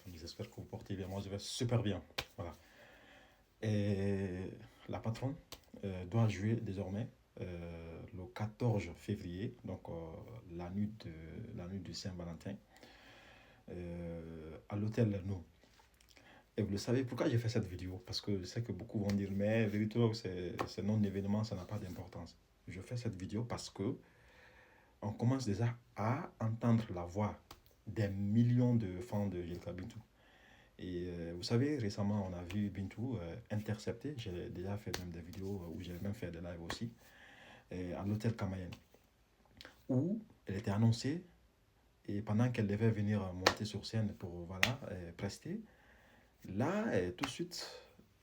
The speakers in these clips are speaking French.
famille, j'espère que vous portez bien. Moi, je vais super bien. Voilà. Et la patronne doit jouer désormais le 14 février, donc la nuit du Saint-Valentin, à l'hôtel No. Et vous le savez, pourquoi j'ai fait cette vidéo? Parce que je sais que beaucoup vont dire, mais véritablement, c'est non-événement, ça n'a pas d'importance. Je fais cette vidéo parce que on commence déjà à entendre la voix des millions de fans de Yelka Bintou. Et vous savez, récemment, on a vu Bintou intercepter. J'ai déjà fait même des vidéos où j'ai même fait des lives aussi, à l'hôtel Kamayen, où elle était annoncée et pendant qu'elle devait venir monter sur scène pour voilà, prester, là, tout de suite,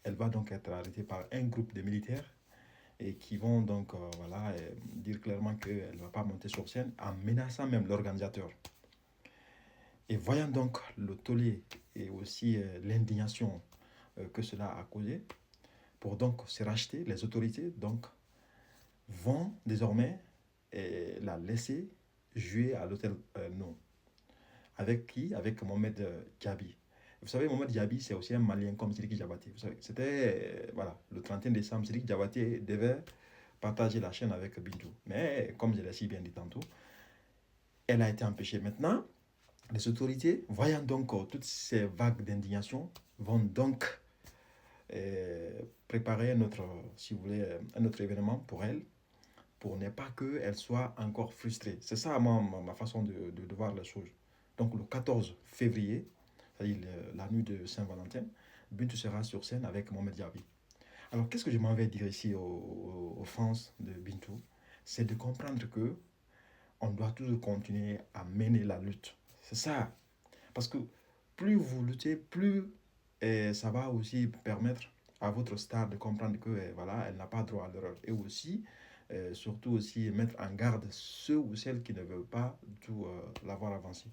elle va donc être arrêtée par un groupe de militaires et qui vont donc voilà, dire clairement qu'elle ne va pas monter sur scène en menaçant même l'organisateur. Et voyant donc le tollé et aussi l'indignation que cela a causé, pour donc se racheter, les autorités donc vont désormais la laisser jouer à l'hôtel Non. Avec qui? Avec Mohamed Diaby. Vous savez, Mohamed Diaby, c'est aussi un Malien comme Sidiki Diabaté. Vous savez, c'était voilà, le 31 décembre, Sidiki Diabaté devait partager la chaîne avec Bintou. Mais comme je l'ai si bien dit tantôt, elle a été empêchée. Maintenant, les autorités, voyant donc toutes ces vagues d'indignation, vont donc préparer notre, si vous voulez, un autre événement pour elle, pour ne pas qu'elle soit encore frustrée. C'est ça, moi, ma façon de voir les choses. Donc, le 14 février, c'est-à-dire la nuit de Saint-Valentin, Bintou sera sur scène avec Mohamed Diaby. Alors, qu'est-ce que je m'en vais dire ici aux fans de Bintou? C'est de comprendre que on doit toujours continuer à mener la lutte. C'est ça. Parce que plus vous luttez, plus ça va aussi permettre à votre star de comprendre que voilà, elle n'a pas droit à l'erreur. Et aussi, surtout aussi mettre en garde ceux ou celles qui ne veulent pas du tout l'avoir avancé.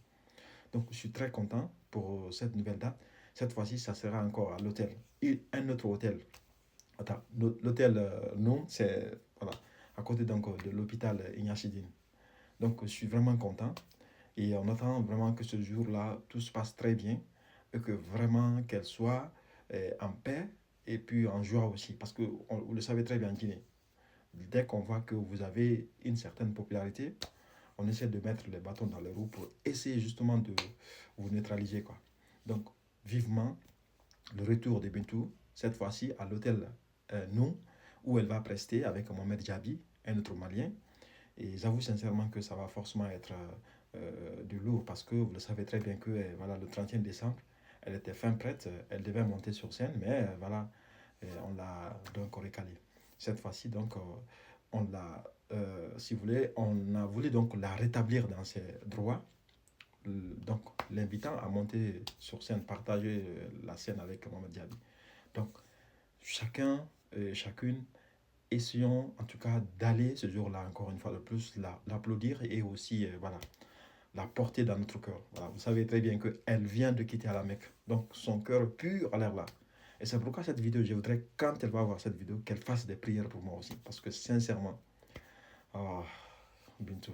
Donc, je suis très content pour cette nouvelle date. Cette fois-ci, ça sera encore à l'hôtel. Et un autre hôtel. Attends, l'hôtel, non, c'est voilà, à côté donc, de l'hôpital Ignachidine. Donc, je suis vraiment content. Et on attend vraiment que ce jour-là, tout se passe très bien. Et que vraiment qu'elle soit en paix et puis en joie aussi. Parce que vous le savez très bien en Guinée. Dès qu'on voit que vous avez une certaine popularité, on essaie de mettre les bâtons dans les roues pour essayer justement de vous neutraliser, quoi. Donc, vivement le retour de Bintou, cette fois-ci à l'hôtel Nou, où elle va prester avec Mohamed Diaby, un autre Malien. Et j'avoue sincèrement que ça va forcément être du lourd parce que vous le savez très bien que voilà, le 31 décembre, elle était fin prête, elle devait monter sur scène, mais voilà, on l'a donc recalée. Cette fois-ci, donc, on l'a, si vous voulez, on a voulu donc la rétablir dans ses droits, donc l'invitant à monter sur scène, partager la scène avec Mohamed Diaby. Donc, chacun et chacune, essayons en tout cas d'aller ce jour-là, encore une fois de plus, l'applaudir et aussi, voilà, la porter dans notre cœur. Voilà, vous savez très bien qu'elle vient de quitter la Mecque. Donc, son cœur pur a l'air là. Et c'est pourquoi cette vidéo, je voudrais, quand elle va voir cette vidéo, qu'elle fasse des prières pour moi aussi. Parce que sincèrement, oh, Bintou,